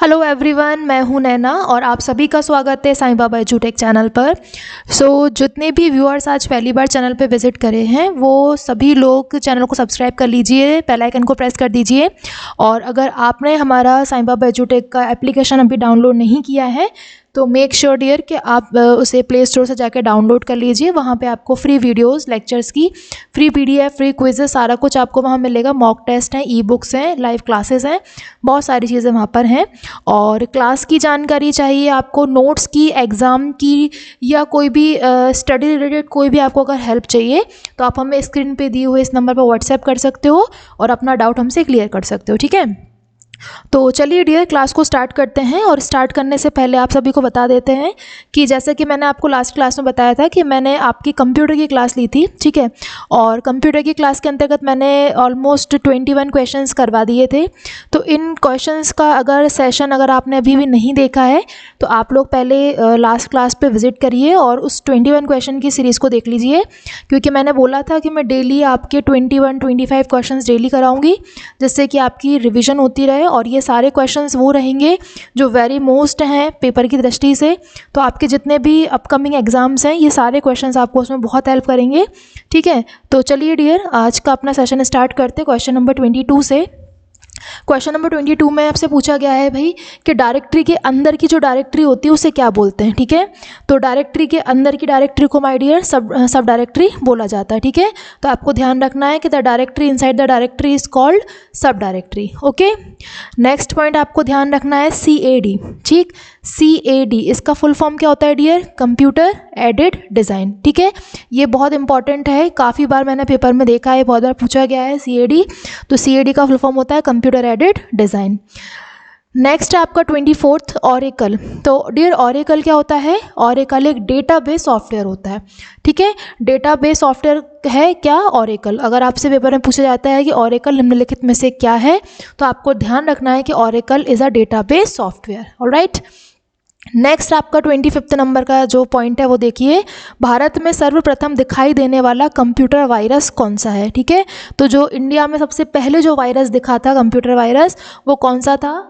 Hello everyone, मैं हूं नैना और आप सभी का स्वागत है साईं बाबा एजुटेक चैनल पर। जितने भी व्यूअर्स आज पहली बार चैनल पे विज़िट करे हैं वो सभी लोग चैनल को सब्सक्राइब कर लीजिए, बेल आइकन को प्रेस कर दीजिए। और अगर आपने हमारा साईं बाबा एजुटेक का एप्लीकेशन अभी डाउनलोड नहीं किया है तो मेक श्योर डियर कि आप उसे प्ले स्टोर से जाकर डाउनलोड कर लीजिए। वहाँ पे आपको फ्री वीडियोस, लेक्चर्स की फ्री पीडीएफ, फ्री क्विज़ेस, सारा कुछ आपको वहाँ मिलेगा। मॉक टेस्ट हैं, ई बुक्स हैं, लाइव क्लासेस हैं, बहुत सारी चीज़ें वहाँ पर हैं। और क्लास की जानकारी चाहिए आपको, नोट्स की, एग्ज़ाम की, या कोई भी स्टडी रिलेटेड कोई भी आपको अगर हेल्प चाहिए तो आप हमें स्क्रीन पे दिए हुए इस नंबर पर व्हाट्सएप कर सकते हो और अपना डाउट हमसे क्लियर कर सकते हो, ठीक है। तो चलिए डियर, क्लास को स्टार्ट करते हैं। और स्टार्ट करने से पहले आप सभी को बता देते हैं कि जैसे कि मैंने आपको लास्ट क्लास में बताया था कि मैंने आपकी कंप्यूटर की क्लास ली थी, ठीक है। और कंप्यूटर की क्लास के अंतर्गत मैंने ऑलमोस्ट 21 क्वेश्चंस करवा दिए थे। तो इन क्वेश्चंस का अगर सेशन अगर आपने अभी भी नहीं देखा है तो आप लोग पहले लास्ट क्लास पे विज़िट करिए और उस 21 क्वेश्चन की सीरीज़ को देख लीजिए, क्योंकि मैंने बोला था कि मैं डेली आपके 21-25 क्वेश्चंस डेली कराऊंगी, जिससे कि आपकी रिवीजन होती रहे। और ये सारे क्वेश्चंस वो रहेंगे जो वेरी मोस्ट हैं पेपर की दृष्टि से। तो आपके जितने भी अपकमिंग एग्जाम्स हैं ये सारे क्वेश्चंस आपको उसमें बहुत हेल्प करेंगे, ठीक है। तो चलिए डियर, आज का अपना सेशन स्टार्ट करते हैं क्वेश्चन नंबर 22 से। क्वेश्चन नंबर 22 में आपसे पूछा गया है भाई कि डायरेक्टरी के अंदर की जो डायरेक्टरी होती है उसे क्या बोलते हैं, ठीक है। तो डायरेक्टरी के अंदर की डायरेक्टरी को माय डियर सब डायरेक्टरी बोला जाता है, ठीक है। तो आपको ध्यान रखना है कि the directory inside the directory is called सब डायरेक्टरी, ओके। नेक्स्ट पॉइंट आपको ध्यान रखना है CAD, ठीक। CAD इसका फुल फॉर्म क्या होता है डियर? कंप्यूटर एडेड डिज़ाइन, ठीक है। ये बहुत इंपॉर्टेंट है, काफ़ी बार मैंने पेपर में देखा है, बहुत बार पूछा गया है CAD। तो CAD का फुल फॉर्म होता है कंप्यूटर एडेड डिज़ाइन। नेक्स्ट है आपका 24th ऑरेकल। तो डियर, ऑरेकल क्या होता है? ऑरेकल एक डेटाबेस सॉफ्टवेयर होता है, ठीक है। डेटाबेस सॉफ्टवेयर है क्या? ऑरेकल। अगर आपसे पेपर में पूछा जाता है कि ऑरेकल निम्नलिखित में से क्या है, तो आपको ध्यान रखना है कि oracle is a database software, alright. Next आपका 25th नंबर का जो पॉइंट है वो देखिए, भारत में सर्वप्रथम दिखाई देने वाला कंप्यूटर वायरस कौन सा है, ठीक है। तो जो इंडिया में सबसे पहले जो वायरस दिखा था, कंप्यूटर वायरस, वो कौन सा था?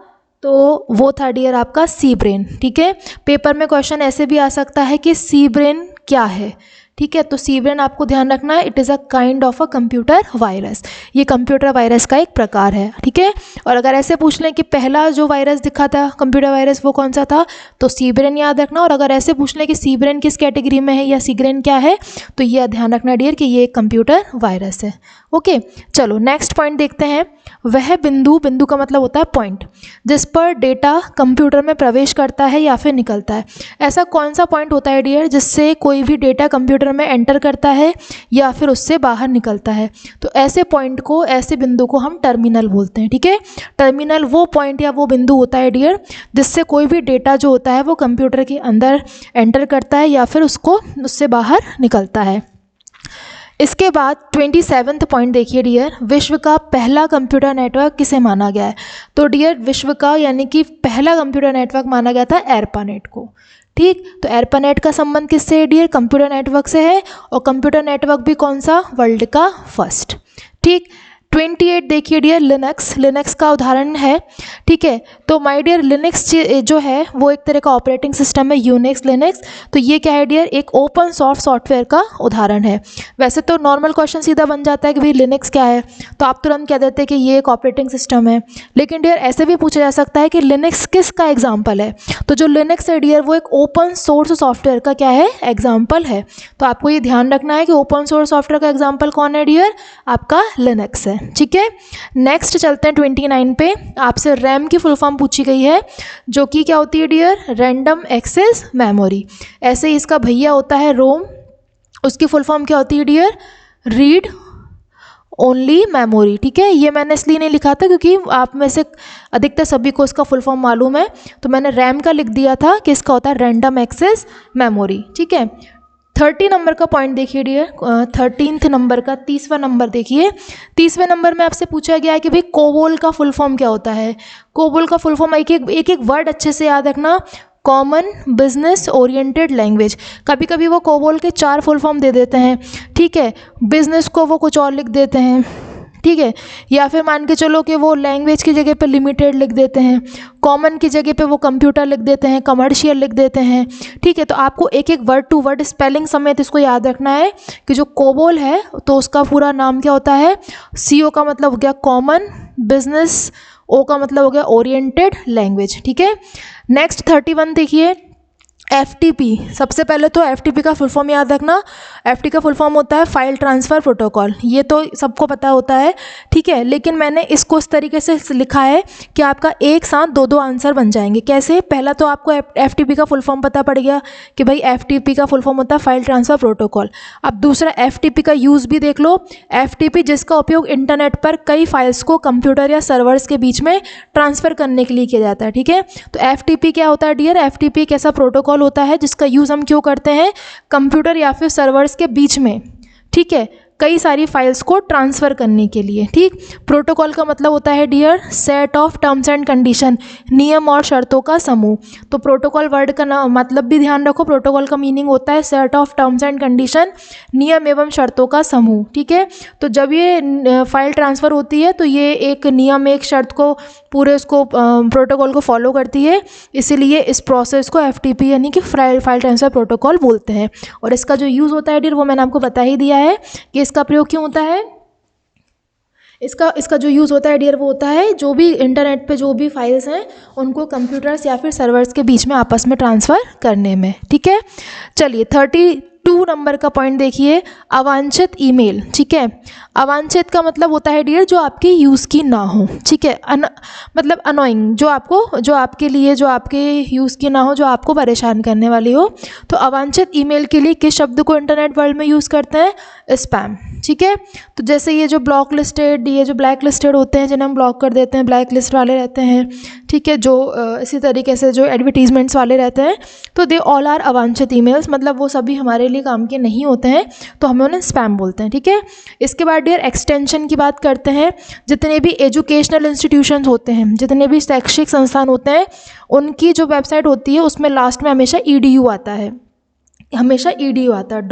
तो वो था डियर आपका सी ब्रेन, ठीक है। पेपर में क्वेश्चन ऐसे भी आ सकता है कि सी ब्रेन क्या है, ठीक है। तो सी ब्रेन आपको ध्यान रखना है, it is a kind of a computer virus. ये कंप्यूटर वायरस का एक प्रकार है, ठीक है। और अगर ऐसे पूछ लें कि पहला जो वायरस दिखा था कंप्यूटर वायरस वो कौन सा था, तो सी ब्रेन याद रखना। और अगर ऐसे पूछ लें कि सी ब्रेन किस कैटेगरी में है या सी ब्रेन क्या है, तो ये ध्यान रखना डियर कि ये एक कंप्यूटर वायरस है, ओके। चलो नेक्स्ट पॉइंट देखते हैं। वह बिंदु, बिंदु का मतलब होता है पॉइंट, जिस पर डेटा कंप्यूटर में प्रवेश करता है या फिर निकलता है। ऐसा कौन सा पॉइंट होता है डियर जिससे कोई भी डेटा कंप्यूटर में एंटर करता है या फिर उससे बाहर निकलता है? तो ऐसे पॉइंट को, ऐसे बिंदु को हम टर्मिनल बोलते हैं, ठीक है। टर्मिनल वो पॉइंट या वो बिंदु होता है डियर जिससे कोई भी डेटा जो होता है वो कंप्यूटर के अंदर एंटर करता है या फिर उससे बाहर निकलता है। इसके बाद 27th पॉइंट देखिए डियर, विश्व का पहला कंप्यूटर नेटवर्क किसे माना गया है? तो डियर, विश्व का यानी कि पहला कंप्यूटर नेटवर्क माना गया था एरपानेट को, ठीक। तो एरपानेट का संबंध किससे है डियर? कंप्यूटर नेटवर्क से है। और कंप्यूटर नेटवर्क भी कौन सा? वर्ल्ड का फर्स्ट, ठीक। 28 देखिए डियर, लिनक्स, लिनक्स का उदाहरण है, ठीक है। तो माय डियर, लिनक्स जो है वो एक तरह का ऑपरेटिंग सिस्टम है, यूनिक्स, लिनक्स। तो ये क्या है डियर? एक ओपन सोर्स सॉफ्टवेयर का उदाहरण है। वैसे तो नॉर्मल क्वेश्चन सीधा बन जाता है कि भाई लिनक्स क्या है, तो आप तुरंत कह देते हैं कि ये एक ऑपरेटिंग सिस्टम है। लेकिन डियर ऐसे भी पूछा जा सकता है कि लिनक्स किस का एग्जाम्पल है? तो जो लिनक्स है डियर वो एक ओपन सोर्स सॉफ्टवेयर का क्या है? एग्जाम्पल है। तो आपको ये ध्यान रखना है कि ओपन सोर्स सॉफ्टवेयर का एग्जाम्पल कौन है डियर? आपका लिनक्स है, ठीक है। नेक्स्ट चलते हैं 29 पे। आपसे रैम की फुल फॉर्म पूछी गई है, जो कि क्या होती है डियर? Random access memory. ऐसे ही इसका भैया होता है रोम, उसकी फुल फॉर्म क्या होती है डियर? रीड ओनली मेमोरी, ठीक है। ये मैंने इसलिए नहीं लिखा था क्योंकि आप में से अधिकतर सभी को इसका फुल फॉर्म मालूम है, तो मैंने रैम का लिख दिया था कि इसका होता है रैंडम एक्सेस मेमोरी, ठीक है। 30 नंबर का पॉइंट देखिए डियर, 13th नंबर का 30वां नंबर देखिए। 30वें नंबर में आपसे पूछा गया है कि भाई कोबोल का फुल फॉर्म क्या होता है? कोबोल का फुल फॉर्म एक वर्ड अच्छे से याद रखना, कॉमन बिजनेस ओरिएंटेड लैंग्वेज। कभी कभी वो कोबोल के 4 फुल फॉर्म दे देते हैं, ठीक है। बिजनेस को वो कुछ और लिख देते हैं, ठीक है। या फिर मान के चलो कि वो लैंग्वेज की जगह पे लिमिटेड लिख देते हैं, कॉमन की जगह पे वो कंप्यूटर लिख देते हैं, कमर्शियल लिख देते हैं। ठीक है, तो आपको एक एक वर्ड टू वर्ड स्पेलिंग समेत इसको याद रखना है कि जो कोबोल है तो उसका पूरा नाम क्या होता है। CO का मतलब हो गया कॉमन, बिजनेस, O का मतलब हो गया ओरिएंटेड लैंग्वेज। ठीक है, नेक्स्ट 31 देखिए, FTP। सबसे पहले तो FTP का फुल फॉर्म याद रखना। FTP का फुल फॉर्म होता है फाइल ट्रांसफ़र प्रोटोकॉल, ये तो सबको पता होता है। ठीक है, लेकिन मैंने इसको इस तरीके से लिखा है कि आपका एक साथ दो दो आंसर बन जाएंगे। कैसे? पहला तो आपको FTP का फुल फॉर्म पता पड़ गया कि भाई FTP का फुल फॉर्म होता है फाइल ट्रांसफ़र प्रोटोकॉल। अब दूसरा FTP का यूज़ भी देख लो। FTP जिसका उपयोग इंटरनेट पर कई फाइल्स को कंप्यूटर या सर्वर्स के बीच में ट्रांसफ़र करने के लिए किया जाता है। ठीक है, तो FTP क्या होता है डियर? FTP एक ऐसा प्रोटोकॉल होता है जिसका यूज़ हम क्यों करते हैं? कंप्यूटर या फिर सर्वर्स के बीच में, ठीक है, कई सारी फाइल्स को ट्रांसफ़र करने के लिए। ठीक, प्रोटोकॉल का मतलब होता है dear set of terms and condition, नियम और शर्तों का समूह। तो प्रोटोकॉल वर्ड का मतलब भी ध्यान रखो। प्रोटोकॉल का मीनिंग होता है set of terms and condition, नियम एवं शर्तों का समूह। ठीक है, तो जब ये फाइल ट्रांसफ़र होती है तो ये एक नियम, एक शर्त को पूरे उसको प्रोटोकॉल को फॉलो करती है, इसीलिए इस प्रोसेस को FTP यानी कि फाइल ट्रांसफ़र प्रोटोकॉल बोलते हैं। और इसका जो यूज़ होता है डियर वो मैंने आपको बता ही दिया है कि इसका प्रयोग क्यों होता है। इसका जो यूज़ होता है डियर वो होता है जो भी इंटरनेट पे जो भी फाइल्स हैं उनको कंप्यूटर्स या फिर सर्वर्स के बीच में आपस में ट्रांसफ़र करने में। ठीक है, चलिए 32 नंबर का पॉइंट देखिए, अवांछित ईमेल। ठीक है, अवांछित का मतलब होता है डियर जो आपके यूज़ की ना हो। ठीक है, मतलब अनोइंग, जो आपके लिए जो आपके यूज़ की ना हो, जो आपको परेशान करने वाली हो। तो अवांछित ईमेल के लिए किस शब्द को इंटरनेट वर्ल्ड में यूज़ करते हैं? स्पैम। ठीक है, तो जैसे ये जो ब्लॉक लिस्टेड, ये जो ब्लैक लिस्टेड होते हैं जिन्हें हम ब्लॉक कर देते हैं, ब्लैक लिस्ट वाले रहते हैं। ठीक है, जो इसी तरीके से जो एडवर्टीजमेंट्स वाले रहते हैं, तो दे ऑल आर अवांछित ईमेल्स, मतलब वो सभी हमारे लिए काम के नहीं होते हैं, तो हमें उन्हें स्पैम बोलते हैं। ठीक है, इसके बाद डियर एक्सटेंशन की बात करते हैं। जितने भी एजुकेशनल इंस्टीट्यूशंस होते हैं, जितने भी शैक्षिक संस्थान होते हैं, उनकी जो वेबसाइट होती है उसमें लास्ट में हमेशा EDU आता है, हमेशा EDU आता है,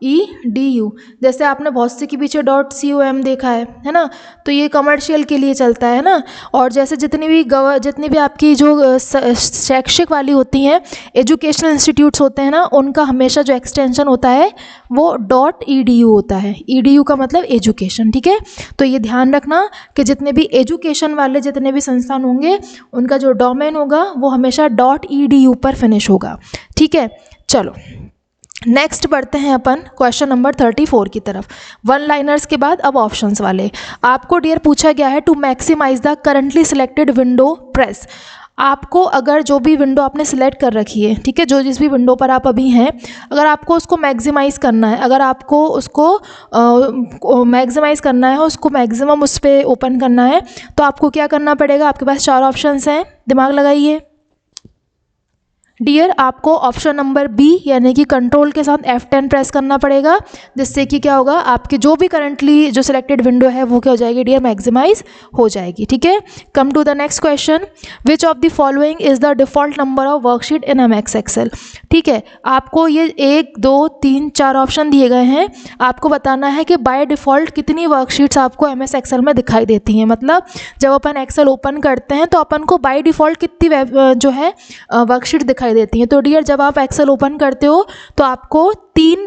.edu। जैसे आपने बहुत से के पीछे .com देखा है ना, तो ये कमर्शियल के लिए चलता है ना। और जैसे जितनी भी आपकी जो शैक्षिक वाली होती हैं, एजुकेशनल इंस्टीट्यूट्स होते हैं ना, उनका हमेशा जो एक्सटेंशन होता है वो .edu होता है। EDU का मतलब एजुकेशन। ठीक है, तो ये ध्यान रखना कि जितने भी एजुकेशन वाले जितने भी संस्थान होंगे उनका जो डोमेन होगा वो हमेशा .edu पर फिनिश होगा। ठीक है, चलो नेक्स्ट बढ़ते हैं अपन क्वेश्चन नंबर 34 की तरफ। वन लाइनर्स के बाद अब ऑप्शंस वाले। आपको डियर पूछा गया है to maximise the currently selected window press. आपको अगर जो भी विंडो आपने सिलेक्ट कर रखी है, ठीक है, जो जिस भी विंडो पर आप अभी हैं, अगर आपको उसको मैक्सिमाइज़ करना है, अगर आपको उसको मैक्सिमाइज़ करना है, उसको मैक्सिमम उस पर ओपन करना है, तो आपको क्या करना पड़ेगा? आपके पास 4 ऑप्शंस हैं, दिमाग लगाइए डियर। आपको ऑप्शन नंबर B यानी कि कंट्रोल के साथ F10 प्रेस करना पड़ेगा, जिससे कि क्या होगा, आपकी जो भी करंटली जो सिलेक्टेड विंडो है वो क्या हो जाएगी डियर? मैक्सिमाइज हो जाएगी। ठीक है, come to the next question. Which of the following is the default number of worksheet in MS Excel। ठीक है, आपको ये 1 2 3 4 ऑप्शन दिए गए हैं, आपको बताना है कि बाय डिफ़ॉल्ट कितनी वर्कशीट्स आपको MS Excel में दिखाई देती हैं। मतलब जब अपन एक्सेल ओपन करते हैं तो अपन को बाय डिफ़ॉल्ट कितनी जो है वर्कशीट दिखाई देती हैं। तो डियर जब आप एक्सेल ओपन करते हो तो आपको 3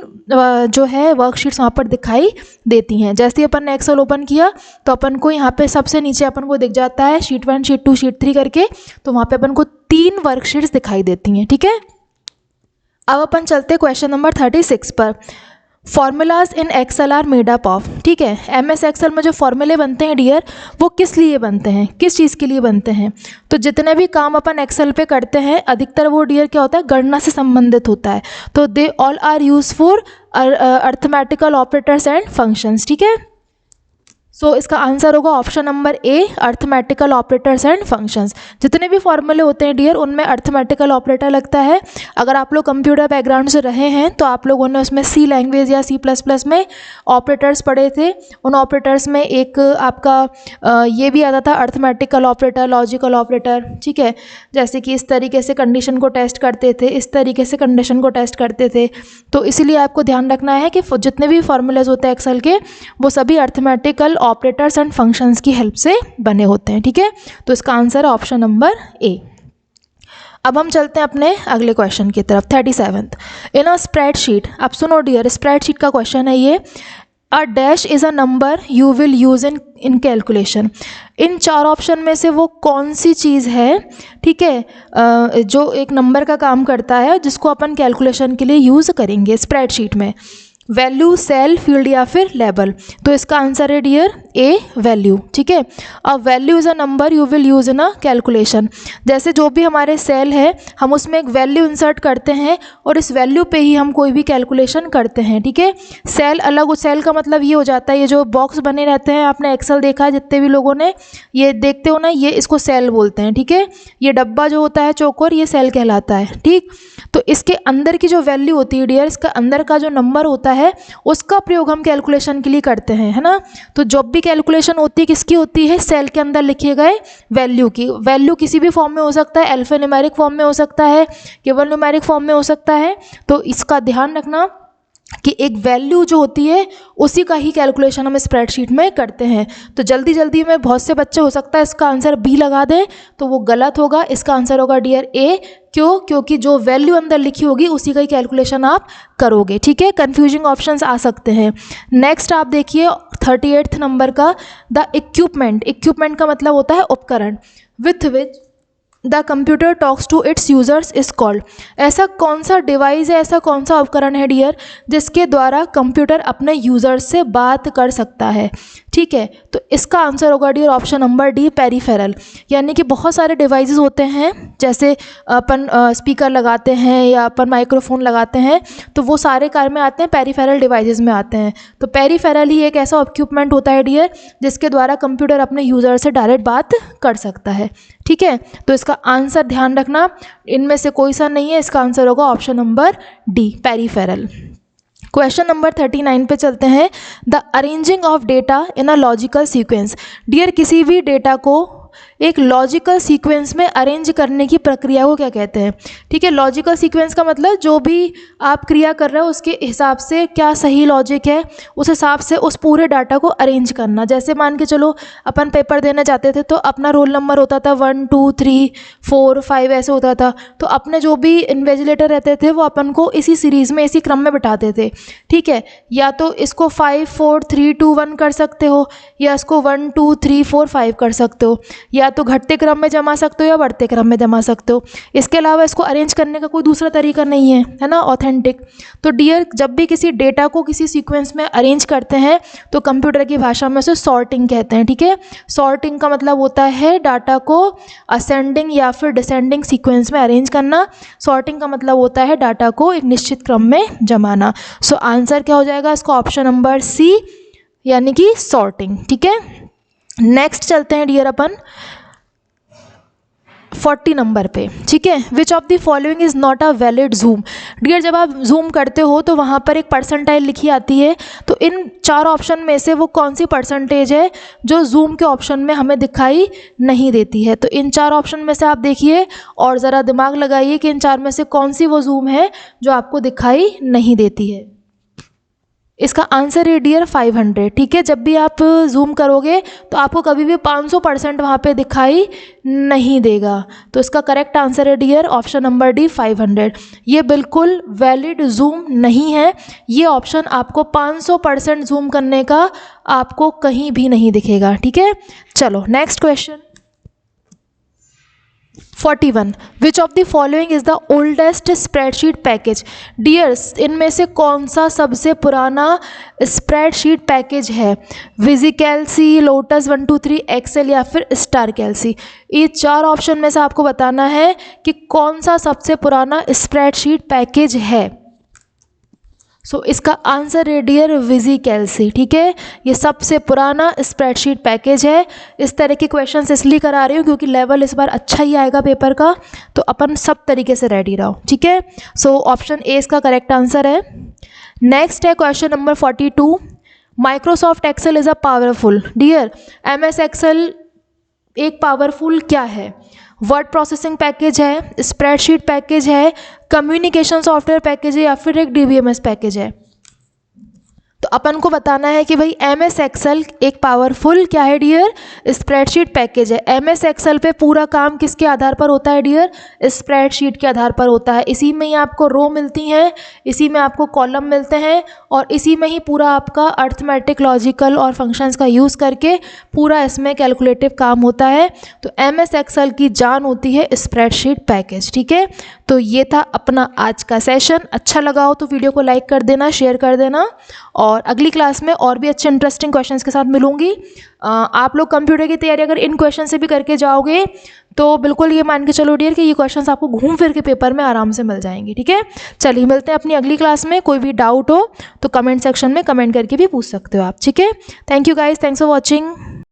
जो है वर्कशीट्स वहाँ पर दिखाई देती हैं। जैसे ही अपन ने एक्सेल ओपन किया तो अपन को यहाँ पे सबसे नीचे अपन को दिख जाता है शीट 1 शीट 2 शीट 3 करके, तो वहाँ पे अपन को 3 वर्कशीट्स दिखाई देती हैं। ठीक है, अब अपन चलते क्वेश्चन नंबर 36 पर। Formulas in Excel are made up of. ठीक है, MS Excel में जो फॉर्मूले बनते हैं डियर वो किस लिए बनते हैं, किस चीज़ के लिए बनते हैं? तो जितने भी काम अपन एक्सेल पे करते हैं अधिकतर वो डियर क्या होता है? गणना से संबंधित होता है। तो they all are use for arithmetical operators and functions. ठीक है, सो इसका आंसर होगा option number A, arithmetical operators and functions. जितने भी फॉर्मूले होते हैं डियर उनमें अर्थमेटिकल ऑपरेटर लगता है। अगर आप लोग कंप्यूटर बैकग्राउंड से रहे हैं तो आप लोगों ने उसमें C लैंग्वेज या C++ में ऑपरेटर्स पढ़े थे। उन ऑपरेटर्स में एक आपका ये भी आता था अर्थमेटिकल ऑपरेटर, लॉजिकल ऑपरेटर। ठीक है, जैसे कि इस तरीके से कंडीशन को टेस्ट करते थे, इस तरीके से कंडीशन को टेस्ट करते थे। तो इसीलिए आपको ध्यान रखना है कि जितने भी फॉर्मूलेज होते हैं एक्सेल के वो सभी अर्थमेटिकल ऑपरेटर्स एंड फंक्शंस की हेल्प से बने होते हैं, ठीक है। तो इसका आंसर है ऑप्शन नंबर ए। अब हम चलते हैं अपने अगले क्वेश्चन की तरफ। 37th, इन अ स्प्रेडशीट, अब सुनो डियर, स्प्रेडशीट का क्वेश्चन है ये। A dash is a number you will use in calculation. इन चार ऑप्शन में से वो कौन सी चीज़ है, ठीक है, जो एक नंबर का काम करता है जिसको अपन कैलकुलेशन के लिए यूज़ करेंगे स्प्रेडशीट में? वैल्यू, सेल, फील्ड या फिर लेबल? तो इसका आंसर है डियर ए, वैल्यू, ठीक है। अब value is a number you will use in a calculation. जैसे जो भी हमारे सेल है हम उसमें एक वैल्यू इंसर्ट करते हैं और इस वैल्यू पे ही हम कोई भी कैलकुलेशन करते हैं, ठीक है। सेल अलग, सेल का मतलब ये हो जाता है, ये जो बॉक्स बने रहते हैं, आपने एक्सेल देखा है जितने भी लोगों ने, ये देखते हो ना, ये इसको सेल बोलते हैं, ठीक है। ये डब्बा जो होता है चौकोर, ये सेल कहलाता है, ठीक। तो इसके अंदर की जो वैल्यू होती है डियर, इसका अंदर का जो नंबर होता है उसका प्रयोग हम कैलकुलेशन के लिए करते हैं, है ना। तो जब भी कैलकुलेशन होती है किसकी होती है? सेल के अंदर लिखे गए वैल्यू की। वैल्यू किसी भी फॉर्म में हो सकता है, अल्फा न्यूमेरिक फॉर्म में हो सकता है, केवल न्यूमेरिक फॉर्म में हो सकता है। तो इसका ध्यान रखना कि एक वैल्यू जो होती है उसी का ही कैलकुलेशन हम स्प्रेडशीट में करते हैं। तो जल्दी जल्दी में बहुत से बच्चे हो सकता है इसका आंसर बी लगा दें, तो वो गलत होगा। इसका आंसर होगा डियर ए। क्यों? क्योंकि जो वैल्यू अंदर लिखी होगी उसी का ही कैलकुलेशन आप करोगे, ठीक है। कंफ्यूजिंग ऑप्शंस आ सकते हैं। नेक्स्ट आप देखिए 38th नंबर का, द इक्विपमेंट। इक्विपमेंट का मतलब होता है उपकरण। With which the computer talks to its users is called. ऐसा कौन सा डिवाइस है, ऐसा कौन सा उपकरण है डियर जिसके द्वारा कंप्यूटर अपने यूजर्स से बात कर सकता है, ठीक है। तो इसका आंसर होगा dear option number D, peripheral. यानी कि बहुत सारे डिवाइसेस होते हैं, जैसे अपन स्पीकर लगाते हैं या अपन माइक्रोफोन लगाते हैं, तो वो सारे कार में आते हैं, पेरिफेरल डिवाइसेस में आते हैं। तो पेरिफेरल ही एक ऐसा इक्विपमेंट होता है डियर जिसके द्वारा कंप्यूटर अपने यूजर से डायरेक्ट बात कर सकता है, ठीक है। तो इसका आंसर ध्यान रखना, इनमें से कोई सा नहीं है, इसका आंसर होगा option number D, peripheral. Question number 39 पे चलते हैं। The arranging of data in a logical sequence. Dear, किसी भी डेटा को एक लॉजिकल सीक्वेंस में अरेंज करने की प्रक्रिया को क्या कहते हैं, ठीक है। लॉजिकल सीक्वेंस का मतलब जो भी आप क्रिया कर रहे हो उसके हिसाब से क्या सही लॉजिक है, उस हिसाब से उस पूरे डाटा को अरेंज करना। जैसे मान के चलो अपन पेपर देने जाते थे तो अपना रोल नंबर होता था 1 2 3 4 5 ऐसे होता था। तो अपने जो भी इन्विजिलेटर रहते थे वो अपन को इसी सीरीज़ में, इसी क्रम में बिठाते थे, ठीक है। या तो इसको 5 4 3 2 1 कर सकते हो, या इसको 1 2 3 4 5 कर सकते हो, या तो घटते क्रम में जमा सकते हो या बढ़ते क्रम में जमा सकते हो। इसके अलावा इसको अरेंज करने का कोई दूसरा तरीका नहीं है ना, ऑथेंटिक। तो डियर, जब भी किसी डेटा को किसी सीक्वेंस में अरेंज करते हैं तो कंप्यूटर की भाषा में उसे सॉर्टिंग कहते हैं, ठीक है। सॉर्टिंग का मतलब होता है डाटा को असेंडिंग या फिर डिसेंडिंग सीक्वेंस में अरेंज करना। सॉर्टिंग का मतलब होता है डाटा को एक निश्चित क्रम में जमाना। सो आंसर क्या हो जाएगा इसका? ऑप्शन नंबर सी, यानी कि सॉर्टिंग, ठीक है। नेक्स्ट चलते हैं डियर अपन 40 नंबर पे, ठीक है। Which of the following is not a valid zoom. Dear, जब आप जूम करते हो तो वहाँ पर एक परसेंटाइल लिखी आती है, तो इन चार ऑप्शन में से वो कौन सी परसेंटेज है जो जूम के ऑप्शन में हमें दिखाई नहीं देती है? तो इन चार ऑप्शन में से आप देखिए और ज़रा दिमाग लगाइए कि इन चार में से कौन सी वो जूम है जो आपको दिखाई नहीं देती है। इसका आंसर है डियर 500, ठीक है। जब भी आप जूम करोगे तो आपको कभी भी 500% वहाँ पे दिखाई नहीं देगा। तो इसका करेक्ट आंसर है डियर ऑप्शन नंबर डी, 500। ये बिल्कुल वैलिड जूम नहीं है। ये ऑप्शन आपको 500% जूम करने का आपको कहीं भी नहीं दिखेगा, ठीक है। चलो next question 41, which of the following is the oldest spreadsheet package. Dears, इनमें से कौन सा सबसे पुराना स्प्रेडशीट पैकेज है? विजिकैल्सी, लोटस 1 2 3, एक्सेल या फिर स्टार कैल्सी। ये चार ऑप्शन में से आपको बताना है कि कौन सा सबसे पुराना स्प्रेडशीट पैकेज है। सो इसका आंसर है डियर विजिकैल्सी, ठीक है। ये सबसे पुराना स्प्रेडशीट पैकेज है। इस तरह के क्वेश्चंस इसलिए करा रही हूँ क्योंकि लेवल इस बार अच्छा ही आएगा पेपर का, तो अपन सब तरीके से रेडी रहो, ठीक है। सो ऑप्शन ए इसका करेक्ट आंसर है। नेक्स्ट है question number 42, Microsoft Excel is a powerful. Dear, MS Excel एक पावरफुल क्या है? वर्ड प्रोसेसिंग पैकेज है, स्प्रेडशीट पैकेज है, कम्युनिकेशन सॉफ्टवेयर पैकेज है या फिर एक DBMS पैकेज है? तो अपन को बताना है कि भाई MS एक्सेल एक पावरफुल क्या है डियर, स्प्रेडशीट पैकेज है। MS एक्सेल पे पूरा काम किसके आधार पर होता है डियर, स्प्रेडशीट के आधार पर होता है। इसी में ही आपको रो मिलती हैं, इसी में आपको कॉलम मिलते हैं और इसी में ही पूरा आपका अर्थमेटिक, लॉजिकल और फंक्शंस का यूज़ करके पूरा इसमें कैलकुलेटिव काम होता है। तो MS एक्सेल की जान होती है स्प्रेडशीट पैकेज। ठीक है, तो ये था अपना आज का सेशन। अच्छा लगा हो तो वीडियो को लाइक कर देना, शेयर कर देना और अगली क्लास में और भी अच्छे इंटरेस्टिंग क्वेश्चंस के साथ मिलूंगी। आप लोग कंप्यूटर की तैयारी अगर इन क्वेश्चन से भी करके जाओगे तो बिल्कुल ये मान के चलो डियर कि ये क्वेश्चंस आपको घूम फिर के पेपर में आराम से मिल जाएंगे। ठीक है, चलिए मिलते हैं अपनी अगली क्लास में। कोई भी डाउट हो तो कमेंट सेक्शन में कमेंट करके भी पूछ सकते हो आप। ठीक है, thank you guys, thanks for watching.